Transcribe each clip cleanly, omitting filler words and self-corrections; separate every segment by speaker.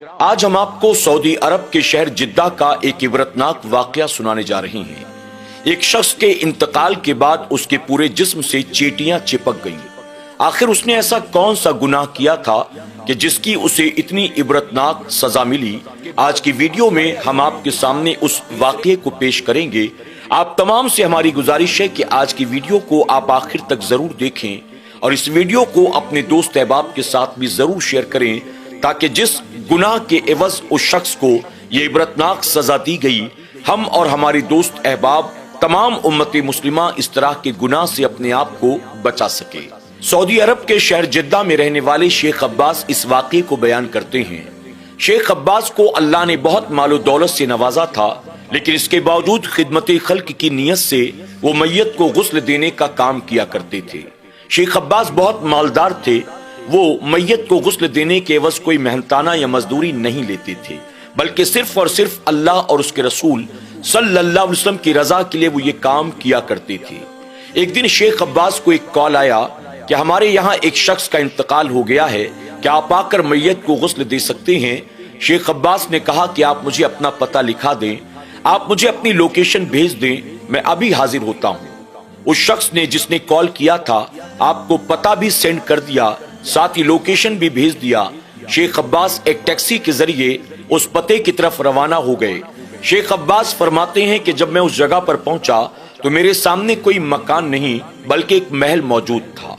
Speaker 1: آج ہم آپ کو سعودی عرب کے شہر جدہ کا ایک عبرتناک واقعہ سنانے جا رہے ہیں۔ ایک شخص کے انتقال کے بعد اس کے پورے جسم سے چیٹیاں چپک گئیں۔ آخر اس نے ایسا کون سا گناہ کیا تھا کہ جس کی اسے اتنی عبرتناک سزا ملی؟ آج کی ویڈیو میں ہم آپ کے سامنے اس واقعے کو پیش کریں گے۔ آپ تمام سے ہماری گزارش ہے کہ آج کی ویڈیو کو آپ آخر تک ضرور دیکھیں اور اس ویڈیو کو اپنے دوست احباب کے ساتھ بھی ضرور شیئر کریں تاکہ جس گناہ کے عوض اس شخص کو یہ عبرتناک سزا دی گئی، ہم اور ہمارے دوست احباب تمام امت مسلمہ اس طرح کے گناہ سے اپنے آپ کو بچا سکے۔ سعودی عرب کے شہر جدہ میں رہنے والے شیخ عباس اس واقعے کو بیان کرتے ہیں۔ شیخ عباس کو اللہ نے بہت مال و دولت سے نوازا تھا، لیکن اس کے باوجود خدمت خلق کی نیت سے وہ میت کو غسل دینے کا کام کیا کرتے تھے۔ شیخ عباس بہت مالدار تھے۔ وہ میت کو غسل دینے کے عوض کوئی محنتانہ یا مزدوری نہیں لیتے تھے، بلکہ صرف اور صرف اللہ اور اس کے رسول صلی اللہ علیہ وسلم کی رضا کے لیے وہ یہ کام کیا کرتے تھے۔ ایک دن شیخ عباس کو ایک کال آیا کہ ہمارے یہاں ایک شخص کا انتقال ہو گیا ہے، کیا آپ آ کر میت کو غسل دے سکتے ہیں؟ شیخ عباس نے کہا کہ آپ مجھے اپنا پتہ لکھا دیں، آپ مجھے اپنی لوکیشن بھیج دیں، میں ابھی حاضر ہوتا ہوں۔ اس شخص نے جس نے کال کیا تھا آپ کو پتہ بھی سینڈ کر دیا، ساتھ ہی لوکیشن بھی بھیج دیا۔ شیخ عباس ایک ٹیکسی کے ذریعے اس پتے کی طرف روانہ ہو گئے۔ شیخ عباس فرماتے ہیں کہ جب میں اس جگہ پر پہنچا تو میرے سامنے کوئی مکان نہیں بلکہ ایک محل موجود تھا۔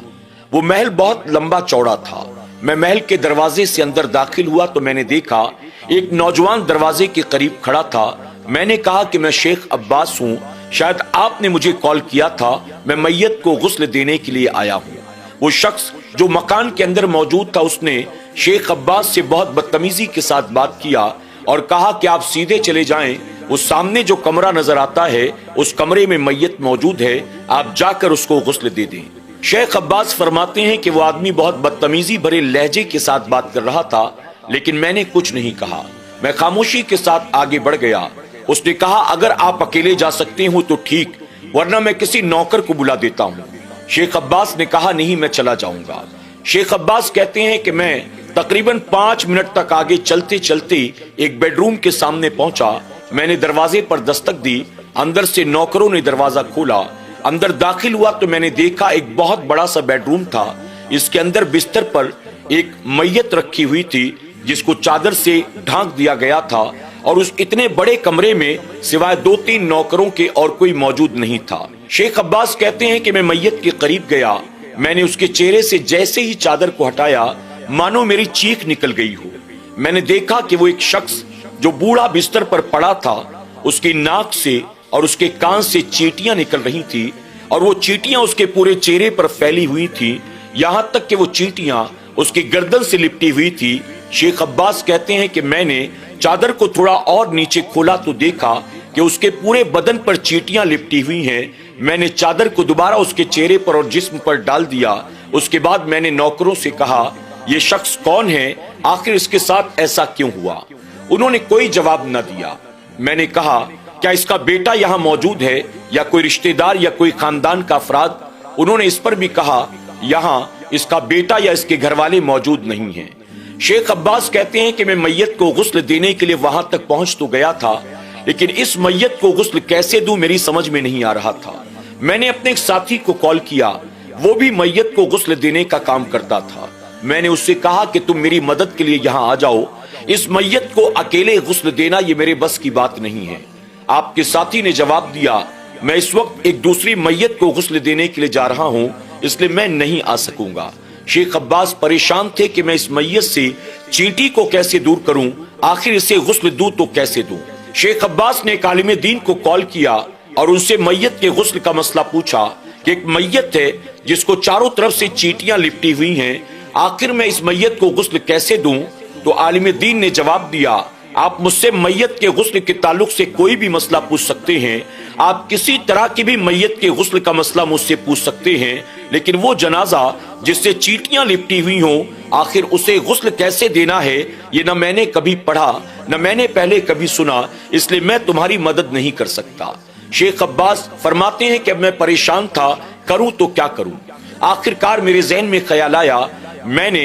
Speaker 1: وہ محل بہت لمبا چوڑا تھا۔ میں محل کے دروازے سے اندر داخل ہوا تو میں نے دیکھا ایک نوجوان دروازے کے قریب کھڑا تھا۔ میں نے کہا کہ میں شیخ عباس ہوں، شاید آپ نے مجھے کال کیا تھا، میں میت کو غسل دینے کے لیے آیا ہوں۔ وہ شخص جو مکان کے اندر موجود تھا اس نے شیخ عباس سے بہت بدتمیزی کے ساتھ بات کیا اور کہا کہ آپ سیدھے چلے جائیں، اس سامنے جو کمرہ نظر آتا ہے اس کمرے میں میت موجود ہے، آپ جا کر اس کو غسل دے دیں۔ شیخ عباس فرماتے ہیں کہ وہ آدمی بہت بدتمیزی بھرے لہجے کے ساتھ بات کر رہا تھا، لیکن میں نے کچھ نہیں کہا، میں خاموشی کے ساتھ آگے بڑھ گیا۔ اس نے کہا اگر آپ اکیلے جا سکتے ہوں تو ٹھیک، ورنہ میں کسی نوکر کو بلا دیتا ہوں۔ شیخ عباس نے کہا نہیں، میں چلا جاؤں گا۔ شیخ عباس کہتے ہیں کہ میں تقریباً 5 منٹ تک آگے چلتے چلتے ایک بیڈ روم کے سامنے پہنچا۔ میں نے دروازے پر دستک دی، اندر سے نوکروں نے دروازہ کھولا۔ اندر داخل ہوا تو میں نے دیکھا ایک بہت بڑا سا بیڈ روم تھا۔ اس کے اندر بستر پر ایک میت رکھی ہوئی تھی جس کو چادر سے ڈھانک دیا گیا تھا، اور اس اتنے بڑے کمرے میں سوائے 2-3 نوکروں کے اور کوئی موجود نہیں تھا۔ شیخ عباس کہتے ہیں کہ میں میت کے قریب گیا، میں نے اس کے چہرے سے جیسے ہی چادر کو ہٹایا مانو میری چیخ نکل گئی ہو۔ میں نے دیکھا کہ وہ ایک شخص جو بوڑھا بستر پر پڑا تھا، اس کی ناک سے اور اس کے کان سے چیٹیاں نکل رہی تھی، اور وہ چیٹیاں اس کے پورے چہرے پر پھیلی ہوئی تھی، یہاں تک کہ وہ چیٹیاں اس کی گردن سے لپٹی ہوئی تھی۔ شیخ عباس کہتے ہیں کہ میں نے چادر کو تھوڑا اور نیچے کھولا تو دیکھا کہ اس کے پورے بدن پر چیٹیاں لپٹی ہوئی ہیں۔ میں نے چادر کو دوبارہ اس کے چہرے پر اور جسم پر ڈال دیا۔ اس کے بعد میں نے نوکروں سے کہا یہ شخص کون ہے، آخر اس کے ساتھ ایسا کیوں ہوا؟ انہوں نے کوئی جواب نہ دیا۔ میں نے کہا کیا اس کا بیٹا یہاں موجود ہے یا کوئی رشتہ دار یا کوئی خاندان کا افراد؟ انہوں نے اس پر بھی کہا یہاں اس کا بیٹا یا اس کے گھر والے موجود نہیں ہیں۔ شیخ عباس کہتے ہیں کہ میں میت کو غسل دینے کے لیے وہاں تک پہنچ تو گیا تھا، لیکن اس میت کو غسل کیسے دوں میری سمجھ میں نہیں آ رہا تھا۔ میں نے اپنے ایک ساتھی کو کال کیا، وہ بھی میت کو غسل دینے کا کام کرتا تھا۔ میں نے اس سے کہا کہ تم میری مدد کے لیے یہاں آ جاؤ، اس میت کو اکیلے غسل دینا یہ میرے بس کی بات نہیں ہے۔ آپ کے ساتھی نے جواب دیا میں اس وقت ایک دوسری میت کو غسل دینے کے لیے جا رہا ہوں، اس لیے میں نہیں آ سکوں گا۔ شیخ عباس پریشان تھے کہ میں اس میت سے چینٹی کو کیسے دور کروں، آخر اسے غسل دوں تو کیسے دوں۔ شیخ عباس نے ایک عالم دین کو کال کیا اور ان سے میت کے غسل کا مسئلہ پوچھا کہ ایک میت ہے جس کو چاروں طرف سے چینٹیاں لپٹی ہوئی ہیں، آخر میں اس میت کو غسل کیسے دوں؟ تو عالم دین نے جواب دیا آپ مجھ سے میت کے غسل کے تعلق سے کوئی بھی مسئلہ پوچھ سکتے ہیں، آپ کسی طرح کی بھی میت کے غسل کا مسئلہ مجھ سے پوچھ سکتے ہیں، لیکن وہ جنازہ جس سے چیٹیاں لپٹی ہوئی ہوں آخر اسے غسل کیسے دینا ہے یہ نہ میں نے کبھی پڑھا نہ میں نے پہلے کبھی سنا، اس لیے میں تمہاری مدد نہیں کر سکتا۔ شیخ عباس فرماتے ہیں کہ اب میں پریشان تھا، کروں تو کیا کروں؟ آخر کار میرے ذہن میں خیال آیا میں نے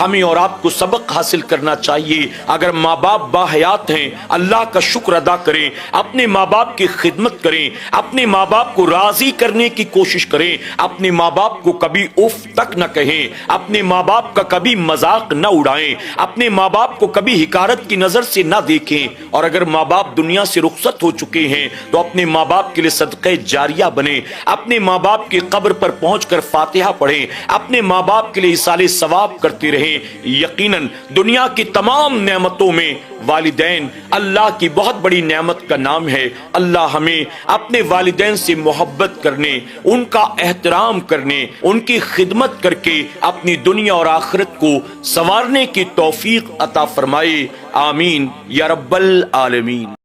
Speaker 1: ہمیں اور آپ کو سبق حاصل کرنا چاہیے۔ اگر ماں باپ باحیات ہیں، اللہ کا شکر ادا کریں، اپنے ماں باپ کی خدمت کریں، اپنے ماں باپ کو راضی کرنے کی کوشش کریں، اپنے ماں باپ کو کبھی اف تک نہ کہیں، اپنے ماں باپ کا کبھی مذاق نہ اڑائیں، اپنے ماں باپ کو کبھی حقارت کی نظر سے نہ دیکھیں، اور اگر ماں باپ دنیا سے رخصت ہو چکے ہیں تو اپنے ماں باپ کے لیے صدقہ جاریہ بنیں، اپنے ماں باپ کی قبر پر پہنچ کر فاتحہ پڑھیں، اپنے ماں باپ کے لیے ایصال ثواب کرتے رہیں۔ یقیناً دنیا کی تمام نعمتوں میں والدین اللہ کی بہت بڑی نعمت کا نام ہے۔ اللہ ہمیں اپنے والدین سے محبت کرنے، ان کا احترام کرنے، ان کی خدمت کر کے اپنی دنیا اور آخرت کو سنوارنے کی توفیق عطا فرمائے۔ آمین یا رب العالمین۔